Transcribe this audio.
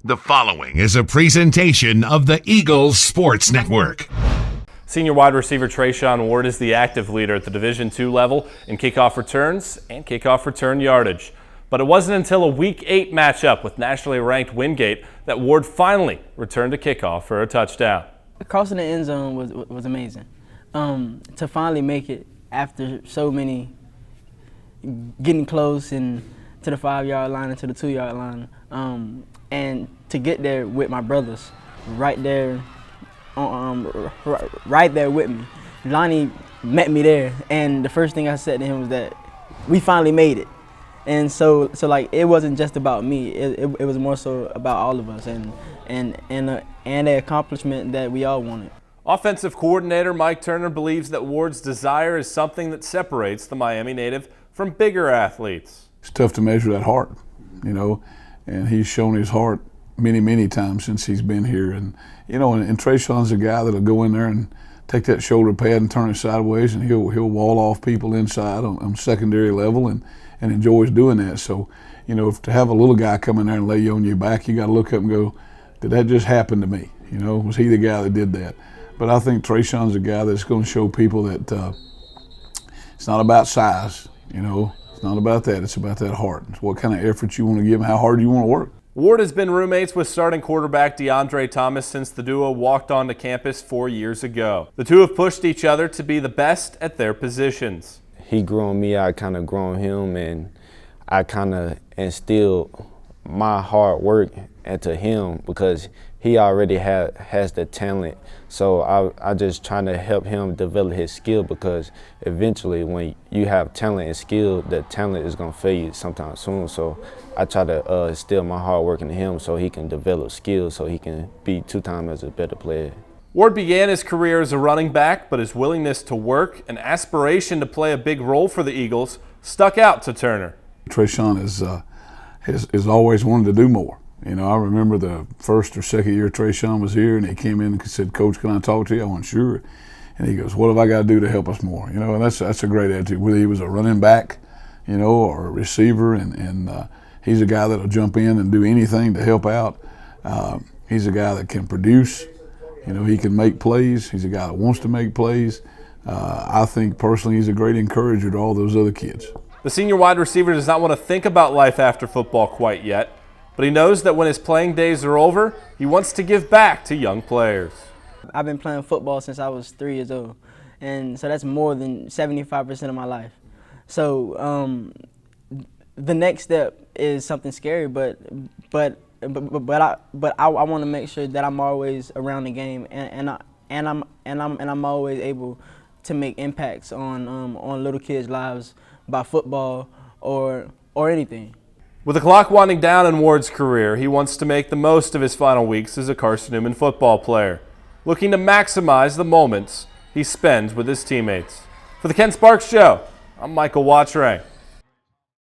The following is a presentation of the Eagles Sports Network. Senior wide receiver Trashaun Ward is the active leader at the Division II level in kickoff returns and kickoff return yardage. But it wasn't until a Week 8 matchup with nationally ranked Wingate that Ward finally returned to kickoff for a touchdown. Crossing the end zone was amazing. To finally make it after so many getting close and to the 5-yard line and to the 2-yard line, and to get there with my brothers, right there with me. Lonnie met me there, and the first thing I said to him was that we finally made it. And so like it wasn't just about me. It was more so about all of us, and the accomplishment that we all wanted. Offensive coordinator Mike Turner believes that Ward's desire is something that separates the Miami native from bigger athletes. It's tough to measure that heart, and he's shown his heart many times since he's been here. And Trashaun's a guy that'll go in there and take that shoulder pad and turn it sideways, and he'll wall off people inside on secondary level and enjoys doing that. So, to have a little guy come in there and lay you on your back, you got to look up and go, did that just happen to me? Was he the guy that did that? But I think Trashaun's a guy that's going to show people that it's not about size, It's not about that. It's about that heart. It's what kind of effort you want to give and how hard you want to work. Ward has been roommates with starting quarterback DeAndre Thomas since the duo walked onto campus 4 years ago. The two have pushed each other to be the best at their positions. He grown me, I kind of grown him, and I kind of instilled my hard work into him because he already has the talent. So I just trying to help him develop his skill, because eventually when you have talent and skill, the talent is going to fade sometime soon. So I try to instill my hard work into him so he can develop skills so he can be 2 times as a better player. Ward began his career as a running back, but his willingness to work and aspiration to play a big role for the Eagles stuck out to Turner. Trashaun has always wanted to do more. I remember the first or second year Trashaun was here, and he came in and said, "Coach, can I talk to you?" I went, "Sure." And he goes, "What have I got to do to help us more?" And that's a great attitude. Whether he was a running back, or a receiver, and he's a guy that'll jump in and do anything to help out. He's a guy that can produce. He can make plays. He's a guy that wants to make plays. I think personally he's a great encourager to all those other kids. The senior wide receiver does not want to think about life after football quite yet, but he knows that when his playing days are over, he wants to give back to young players. I've been playing football since I was 3 years old, and so that's more than 75% of my life. So the next step is something scary, but I want to make sure that I'm always around the game, and I'm always able to make impacts on little kids' lives by football or anything. With the clock winding down in Ward's career, he wants to make the most of his final weeks as a Carson-Newman football player, looking to maximize the moments he spends with his teammates. For the Ken Sparks Show, I'm Michael Watchray.